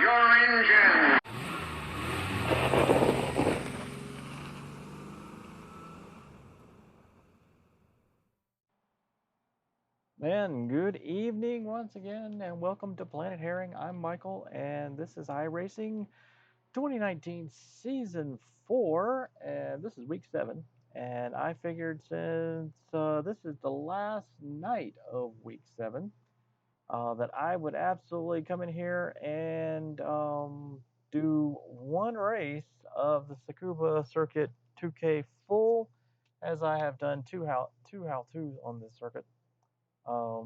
your engine. And good evening once again, and welcome to Planet Herring. I'm Michael, and this is Iracing 2019 Season 4, and this is Week 7. And I figured since this is the last night of Week 7, that I would absolutely come in here and do one race of the Tsukuba Circuit 2K full, as I have done two how-tos on this circuit. I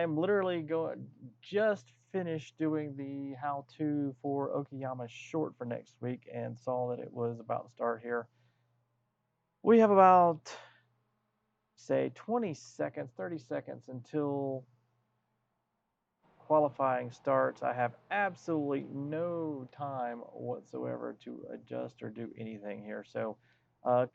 am literally just finished doing the how-to for Okayama short for next week and saw that it was about to start here. We have about, say, 20 seconds, 30 seconds until qualifying starts. I have absolutely no time whatsoever to adjust or do anything here. So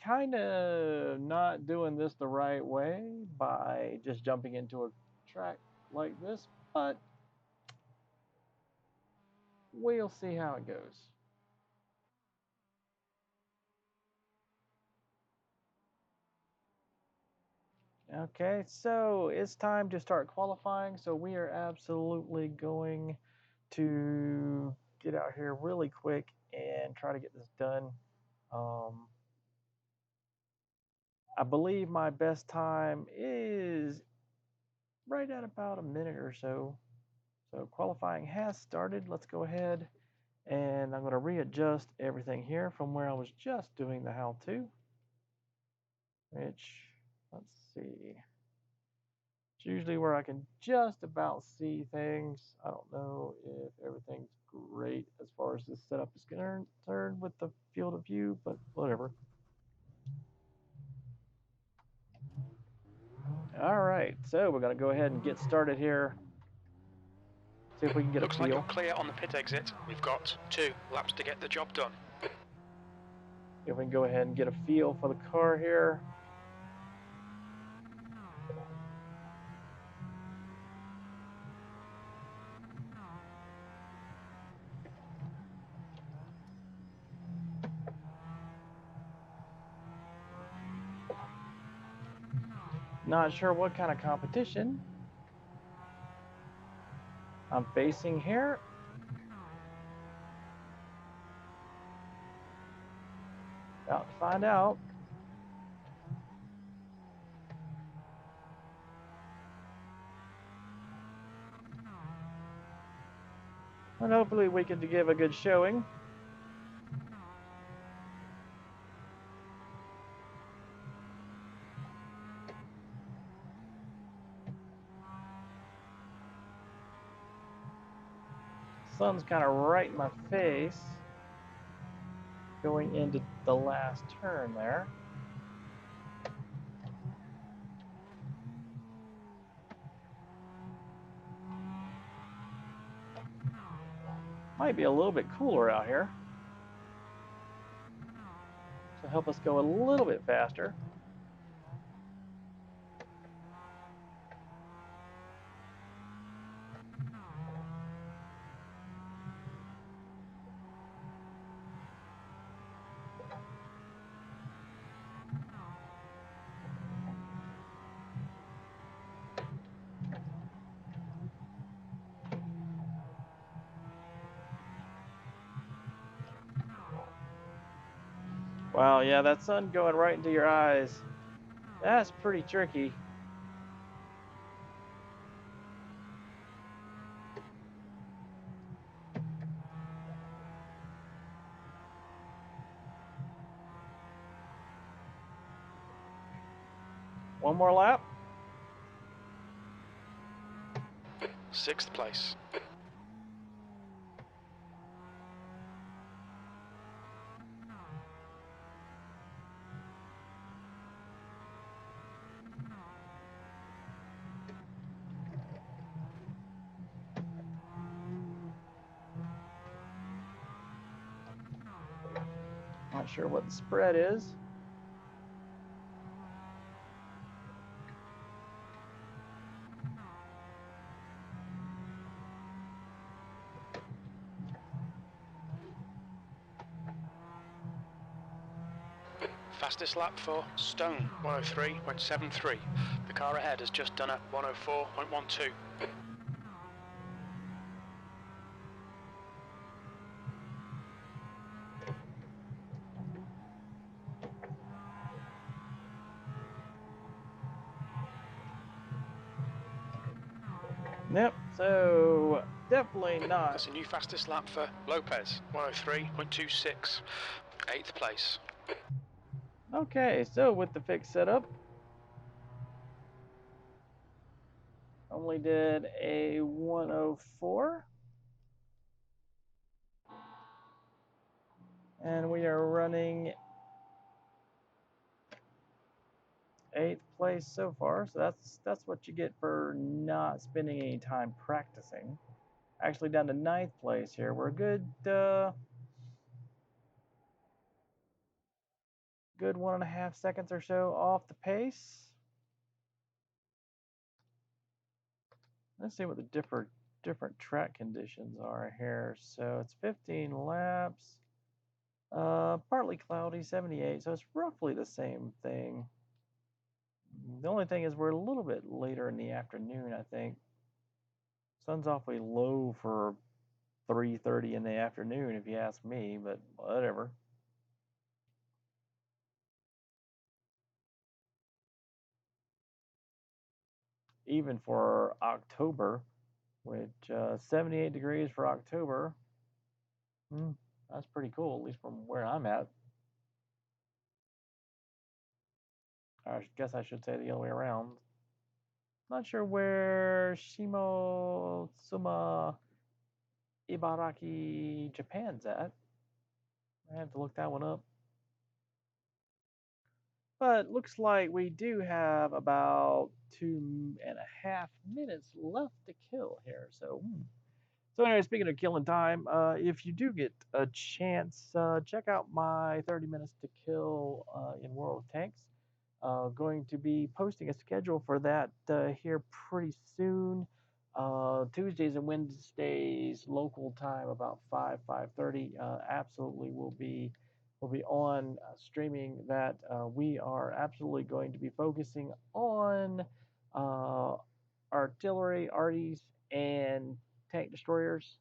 kind of not doing this the right way by just jumping into a track like this, but we'll see how it goes. Okay, so it's time to start qualifying. So we are absolutely going to get out here really quick and try to get this done. I believe my best time is right at about a minute or so. So qualifying has started. Let's go ahead and I'm going to readjust everything here from where I was just doing the how-to, which, let's see, it's usually where I can just about see things. I don't know if everything's great as far as this setup is concerned with the field of view, but whatever. All right, so we're going to go ahead and get started here. See if we can get Looks a feel. like you're clear on the pit exit. We've got 2 laps to get the job done. If we can go ahead and get a feel for the car here. Not sure what kind of competition I'm facing here. About to find out. And hopefully we can give a good showing. Sun's kind of right in my face going into the last turn there. Might be a little bit cooler out here, so help us go a little bit faster. Wow, yeah, that sun going right into your eyes. That's pretty tricky. One more lap. 6th place. Not sure what the spread is. Fastest lap for Stone, 103.73. The car ahead has just done a 104.12. Yep, so definitely not. That's a new fastest lap for Lopez, 103.26. 8th place. Okay, so with the fixed setup, only did a 104. And we are running 8th place so far. So that's what you get for not spending any time practicing. Actually down to 9th place here. We're good 1.5 seconds or so off the pace. Let's see what the different track conditions are here. So it's 15 laps. Partly cloudy, 78. So it's roughly the same thing. The only thing is we're a little bit later in the afternoon, I think. Sun's awfully low for 3:30 in the afternoon, if you ask me, but whatever. Even for October, which 78 degrees for October, that's pretty cool, at least from where I'm at. I guess I should say the other way around. Not sure where Shimotsuma Ibaraki, Japan's at. I have to look that one up. But looks like we do have about 2.5 minutes left to kill here. So anyway, speaking of killing time, if you do get a chance, check out my 30 minutes to kill in World of Tanks. Going to be posting a schedule for that here pretty soon. Tuesdays and Wednesdays local time about 5:30. Absolutely will be on streaming that. We are absolutely going to be focusing on artillery, arties, and tank destroyers.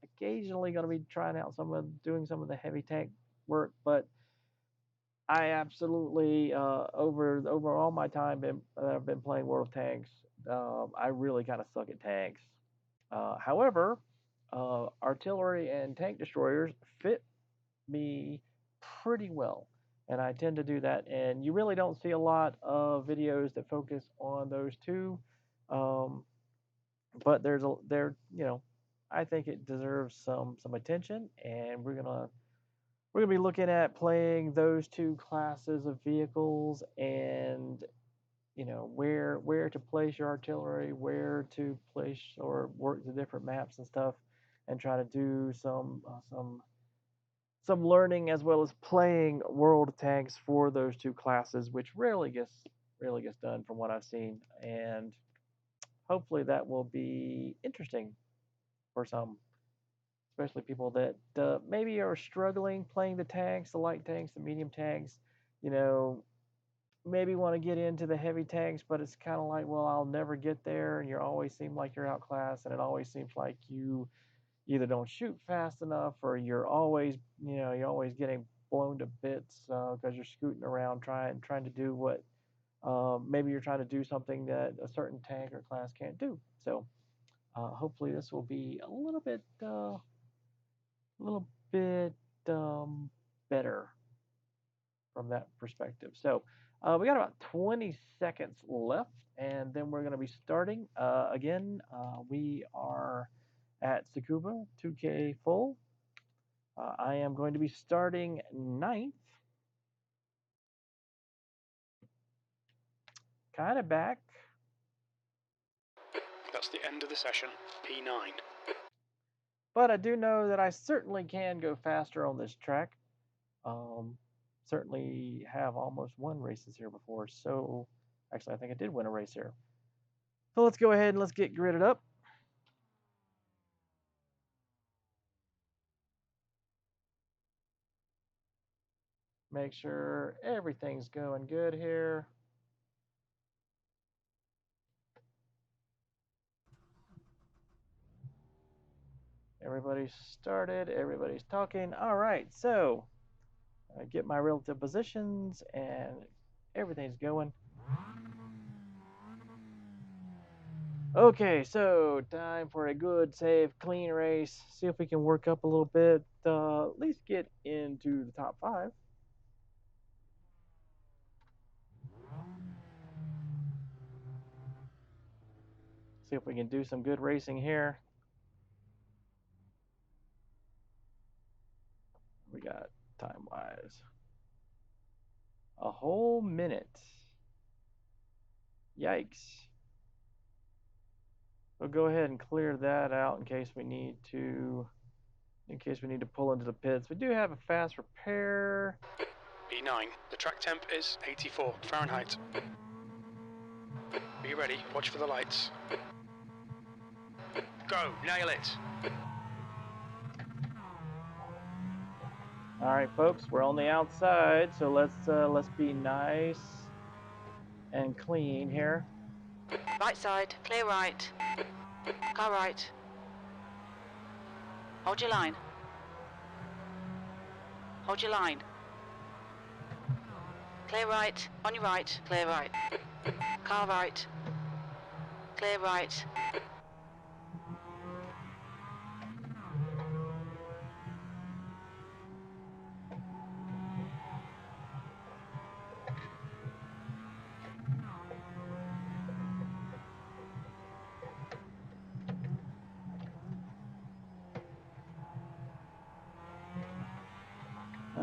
Occasionally going to be trying out doing some of the heavy tank work, but I absolutely over all my time I've been playing World of Tanks, I really kind of suck at tanks. However, artillery and tank destroyers fit me pretty well, and I tend to do that. And you really don't see a lot of videos that focus on those two, but I think it deserves some attention, and we're gonna be looking at playing those two classes of vehicles, and where to place your artillery, where to place or work the different maps and stuff, and try to do some learning as well as playing World of Tanks for those two classes, which rarely gets done from what I've seen, and hopefully that will be interesting for some, especially people that maybe are struggling playing the tanks, the light tanks, the medium tanks. You know, maybe want to get into the heavy tanks, but it's kind of like, well, I'll never get there, and you always seem like you're outclassed, and it always seems like you either don't shoot fast enough, or you're always getting blown to bits because you're scooting around trying to do what maybe you're trying to do something that a certain tank or class can't do. So hopefully this will be a little bit better from that perspective. So we got about 20 seconds left, and then we're going to be starting again. We are at Tsukuba 2K full. I am going to be starting 9th, kind of back. That's the end of the session, P9. But I do know that I certainly can go faster on this track. Certainly have almost won races here before. So actually, I think I did win a race here. So let's go ahead and let's get gridded up. Make sure everything's going good here. Everybody's started, everybody's talking. All right, so I get my relative positions and everything's going. Okay, so time for a good, safe, clean race. See if we can work up a little bit. At least get into the top 5. See if we can do some good racing here. We got time-wise a whole minute. Yikes. We'll go ahead and clear that out in case we need to pull into the pits. We do have a fast repair. B9, the track temp is 84 Fahrenheit. Be ready, watch for the lights. Go, nail it. All right, folks, we're on the outside, so let's be nice and clean here. Right side, clear right. Car right. Hold your line. Hold your line. Clear right, on your right, clear right. Car right. Clear right.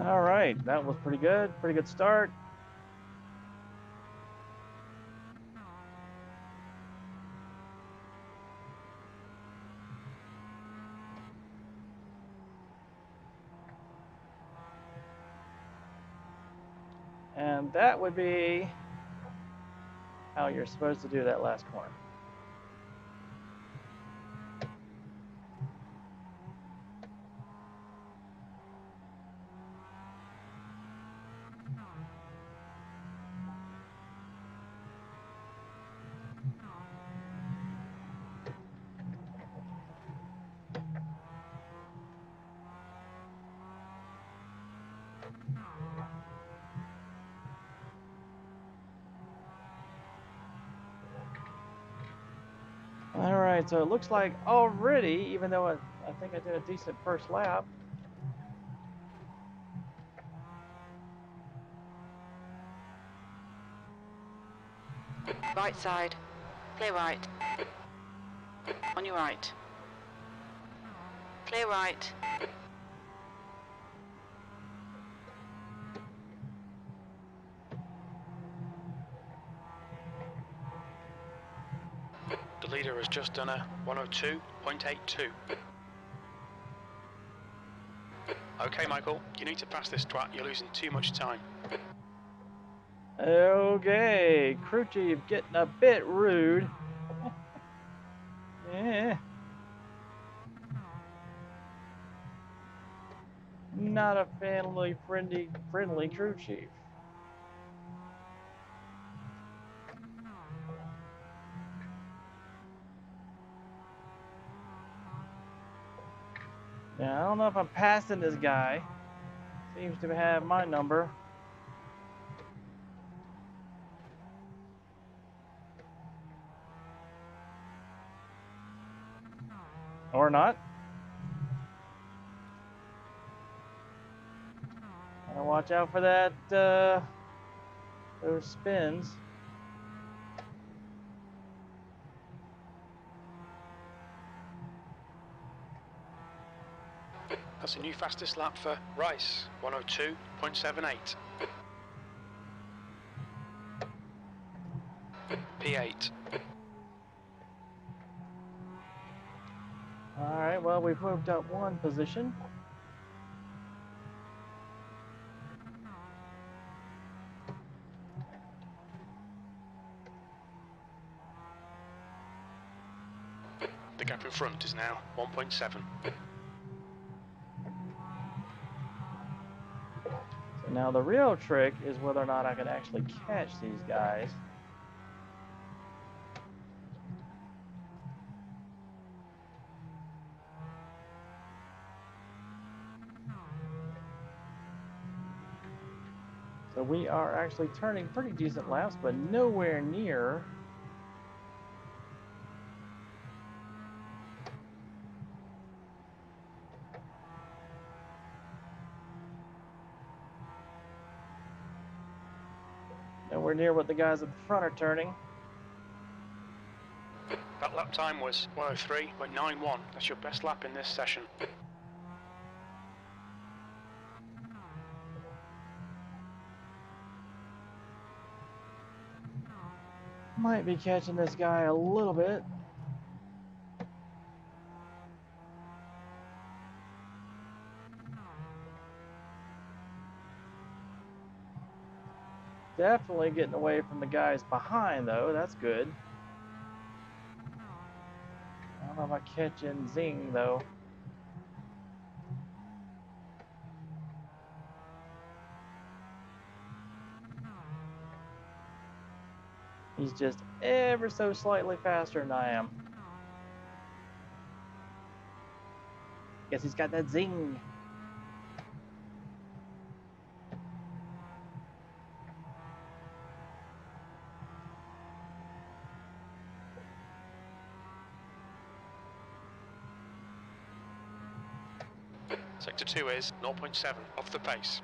All right, that was pretty good start. And that would be how you're supposed to do that last corner. All right, so it looks like already, even though I think I did a decent first lap, Right side, clear right. On your right. Clear right. The leader has just done a 102.82. Okay, Michael, you need to pass this twat, you're losing too much time. okay, crew chief getting a bit rude. Yeah. Not a friendly crew chief. Now, I don't know if I'm passing this guy. Seems to have my number. Or not. Gotta watch out for that, those spins. That's a new fastest lap for Rice, 102.78. P8. All right, well, we've moved up one position. The gap in front is now 1.7. So Now the real trick is whether or not I can actually catch these guys. So we are actually turning pretty decent laps, but nowhere near what the guys at the front are turning. That lap time was 103.91. That's your best lap in this session. Might be catching this guy a little bit. Definitely getting away from the guys behind, though. That's good. I don't know if I'm catching Zing, though. He's just ever so slightly faster than I am. Guess he's got that zing. Sector 2 is 0.7 off the pace.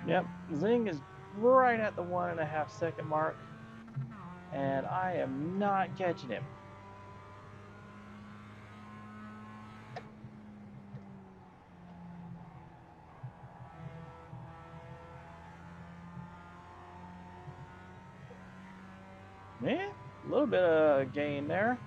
Yep, Zing is right at the 1.5 second mark, and I am not catching him. Yeah, a little bit of gain there.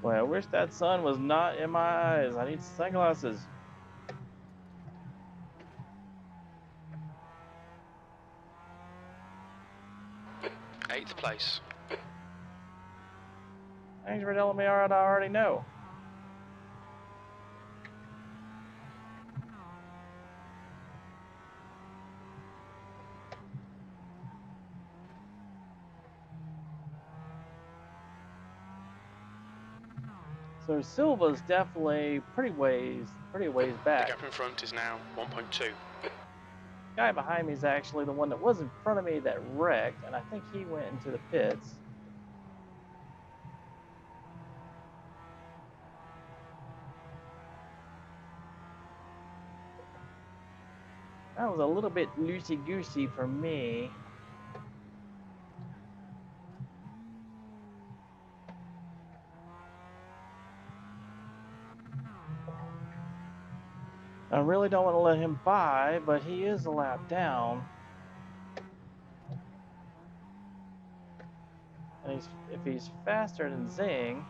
Boy, I wish that sun was not in my eyes. I need sunglasses. Eighth place. Thanks for telling me what I already know. So Silva's definitely pretty ways The back. gap in front is now 1.2. Guy behind me is actually the one that was in front of me that wrecked, and I think he went into the pits. That was a little bit loosey-goosey for me. I really don't want to let him by, but he is a lap down. And if he's faster than Zing,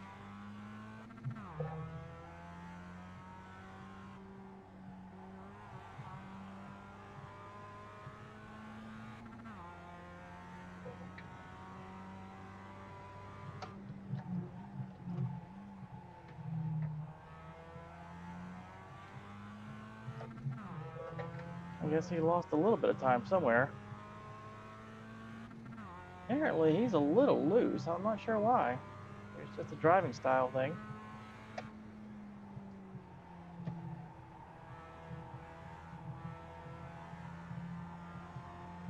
I guess he lost a little bit of time somewhere. Apparently he's a little loose. I'm not sure why. It's just a driving style thing.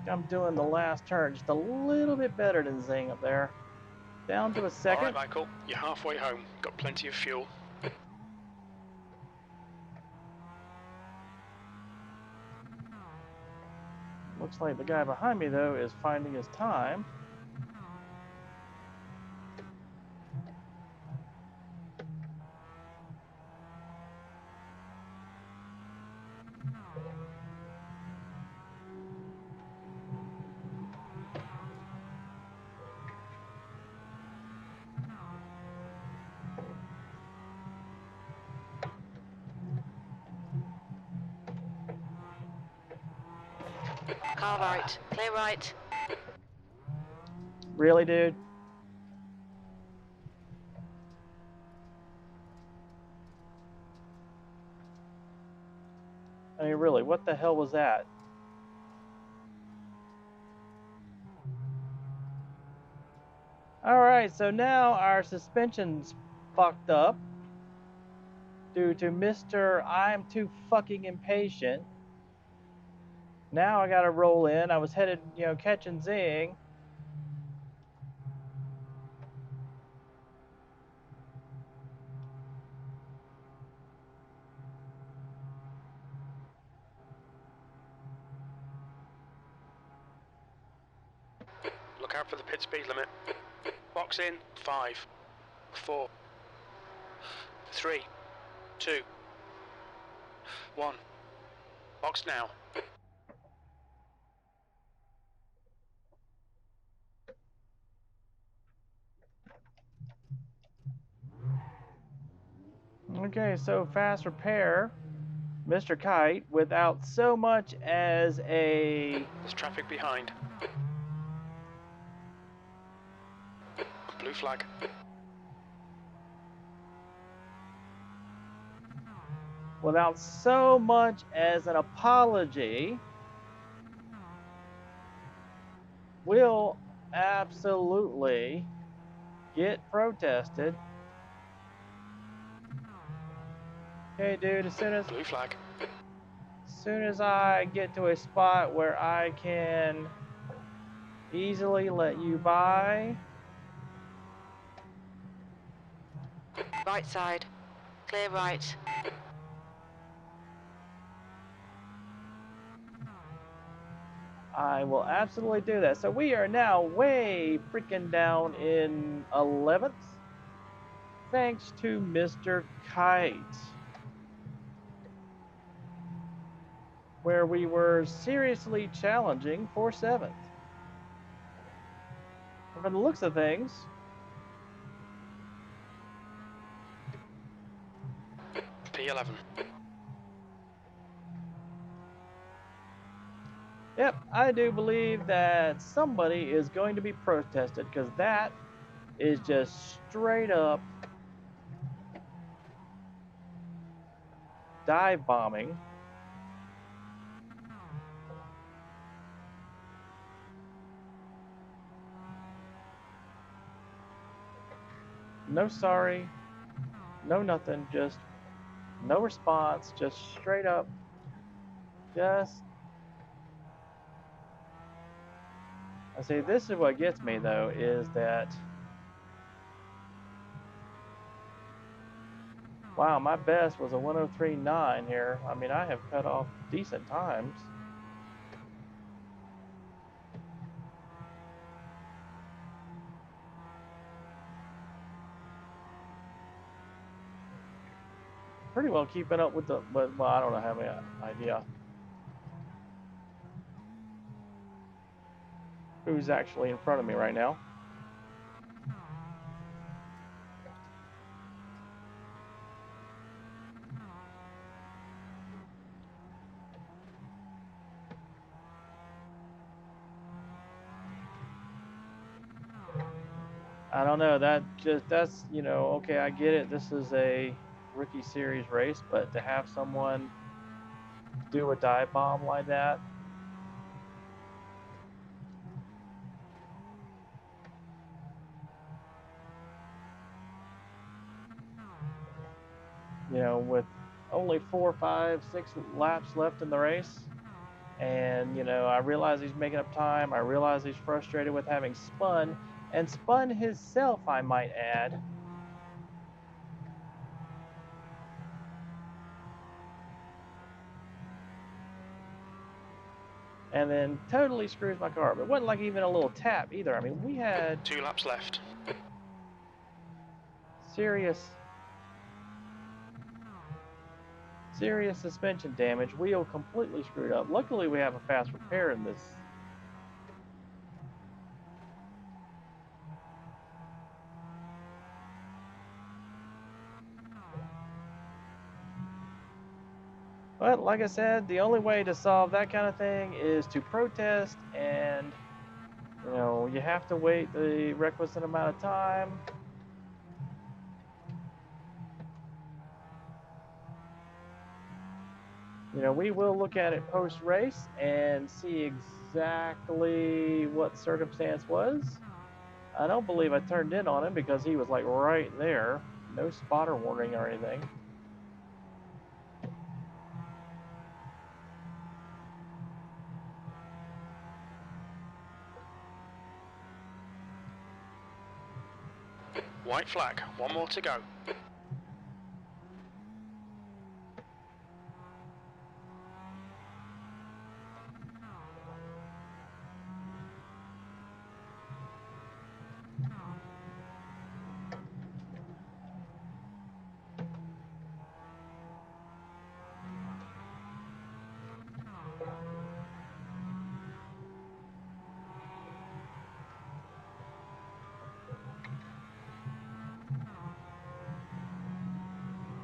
I'm doing the last turn just a little bit better than Zing up there. Down to a second. All right, Michael, you're halfway home. Got plenty of fuel. Looks like the guy behind me, though, is finding his time. Car right. Clear right. Really, dude? I mean, really, what the hell was that? Alright, so now our suspension's fucked up due to Mr. I'm too fucking impatient. Now I gotta roll in. I was headed, catch and zing. Look out for the pit speed limit. Box in, 5, 4, 3, 2, 1. Box now. Okay, so fast repair. Mr. Kite, without so much as a... There's traffic behind. Blue flag. Without so much as an apology, will absolutely get protested. Okay, dude, Blue flag. as soon as I get to a spot where I can easily let you by, Right side. Clear right. I will absolutely do that. So we are now way freaking down in 11th, thanks to Mr. Kite, where we were seriously challenging for 7th. From the looks of things, P11. yep, I do believe that somebody is going to be protested, because that is just straight up dive bombing. No sorry, no nothing, just no response, just straight up, just... I see, this is what gets me, though, is that... Wow, my best was a 103.9 here. I mean, I have cut off decent times. Pretty well keeping up with the, but well, I don't have any idea who's actually in front of me right now. I don't know, that's, okay, I get it. This is a rookie series race, but to have someone do a dive bomb like that, with only 4, 5, 6 laps left in the race, and I realize he's making up time. I realize he's frustrated with having spun, and spun himself, I might add. and then totally screws my car. But it wasn't like even a little tap either. I mean, we had 2 laps left. serious suspension damage. Wheel completely screwed up. Luckily, we have a fast repair in this. But like I said, the only way to solve that kind of thing is to protest, and you know, you have to wait the requisite amount of time. You know, we will look at it post-race and see exactly what the circumstance was. I don't believe I turned in on him because he was like right there. No spotter warning or anything. White flag, 1 more to go.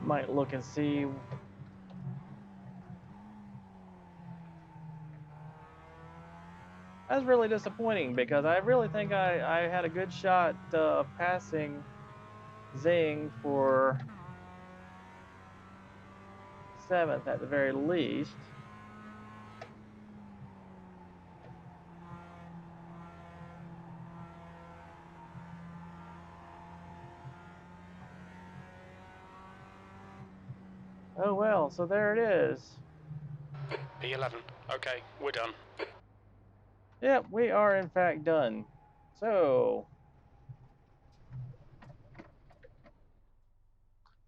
Might look and see. That's really disappointing because I really think I had a good shot of passing Zing for 7th at the very least. Oh well, so there it is. P11. Okay, we're done. Yep, we are in fact done. So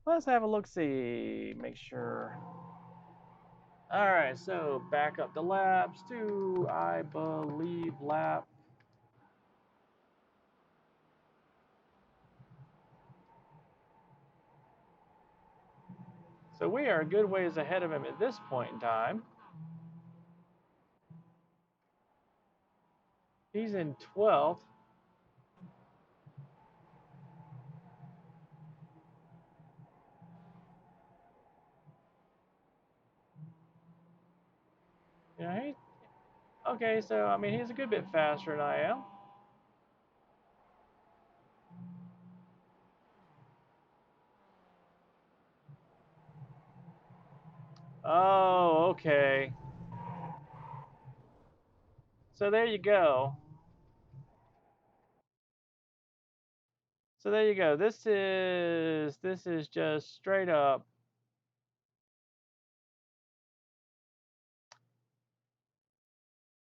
let's have a look-see. Make sure. All right, so back up the laps to, I believe, lap. So we are a good ways ahead of him at this point in time. He's in 12th. Yeah, okay, so I mean, he's a good bit faster than I am. Oh, okay. So there you go. So there you go. This is just straight up.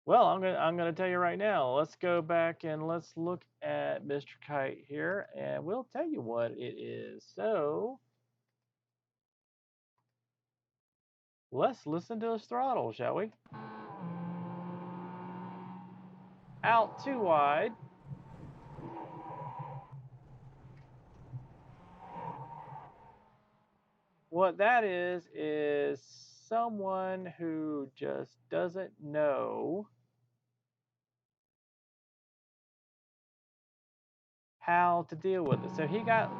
Well, I'm gonna tell you right now. Let's go back and let's look at Mr. Kite here, and we'll tell you what it is. So let's listen to his throttle, shall we? Out too wide. What that is someone who just doesn't know how to deal with it. So he got.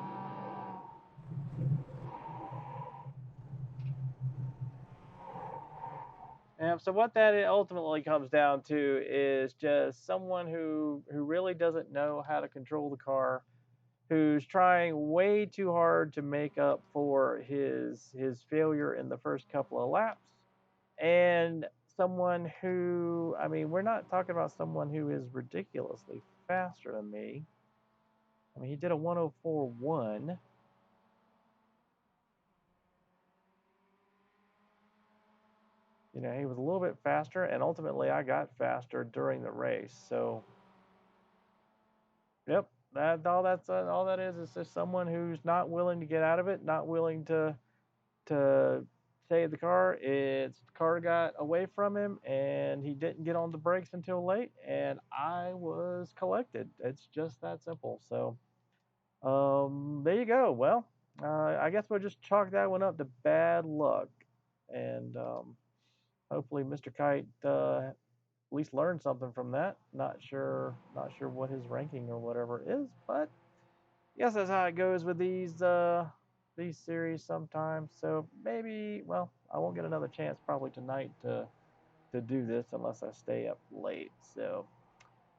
And so what that ultimately comes down to is just someone who really doesn't know how to control the car, who's trying way too hard to make up for his failure in the first couple of laps, and someone who, I mean, we're not talking about someone who is ridiculously faster than me. I mean, he did a 104.1. You know, he was a little bit faster, and ultimately I got faster during the race. So, yep, all that is just someone who's not willing to get out of it, not willing to saved the car. The car got away from him, and he didn't get on the brakes until late, and I was collected. It's just that simple. So there you go. Well, I guess we'll just chalk that one up to bad luck, and hopefully Mr. Kite at least learned something from that. Not sure what his ranking or whatever is, but yes, that's how it goes with these series sometimes. So maybe, well, I won't get another chance probably tonight to do this unless I stay up late. So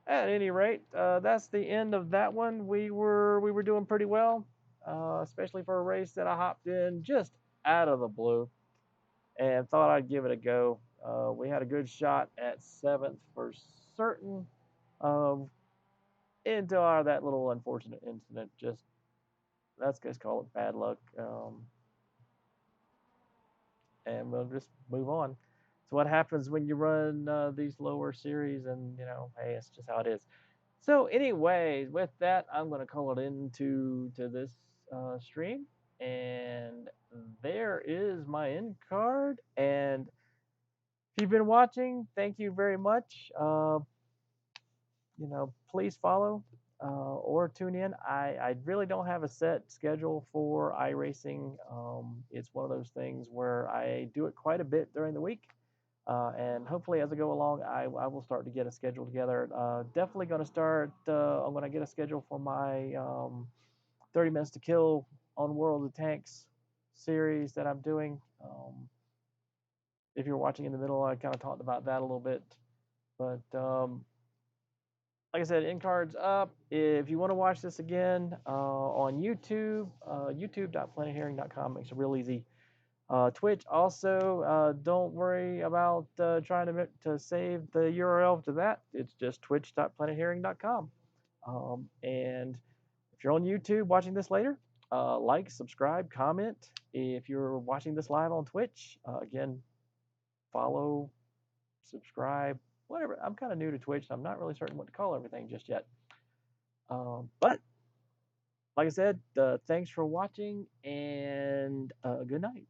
at any rate, that's the end of that one. We were doing pretty well, especially for a race that I hopped in just out of the blue and thought I'd give it a go. We had a good shot at seventh for certain, um, until that little unfortunate incident. Just let's just call it bad luck, and we'll just move on. So what happens when you run these lower series, and hey, it's just how it is. So, anyways, with that, I'm going to call it into this stream, and there is my end card. And if you've been watching, thank you very much. Please follow or tune in. I really don't have a set schedule for iRacing. It's one of those things where I do it quite a bit during the week. And hopefully, as I go along, I will start to get a schedule together. Definitely going to start. I'm going to get a schedule for my 30 Minutes to Kill on World of Tanks series that I'm doing. If you're watching in the middle, I kind of talked about that a little bit. But like I said, end cards up. If you want to watch this again on YouTube, youtube.planetherring.com makes it real easy. Twitch also, don't worry about trying to save the URL to that. It's just twitch.planetherring.com. And if you're on YouTube watching this later, like, subscribe, comment. If you're watching this live on Twitch, again, follow, subscribe, whatever. I'm kind of new to Twitch, so I'm not really certain what to call everything just yet. But like I said, thanks for watching, and good night.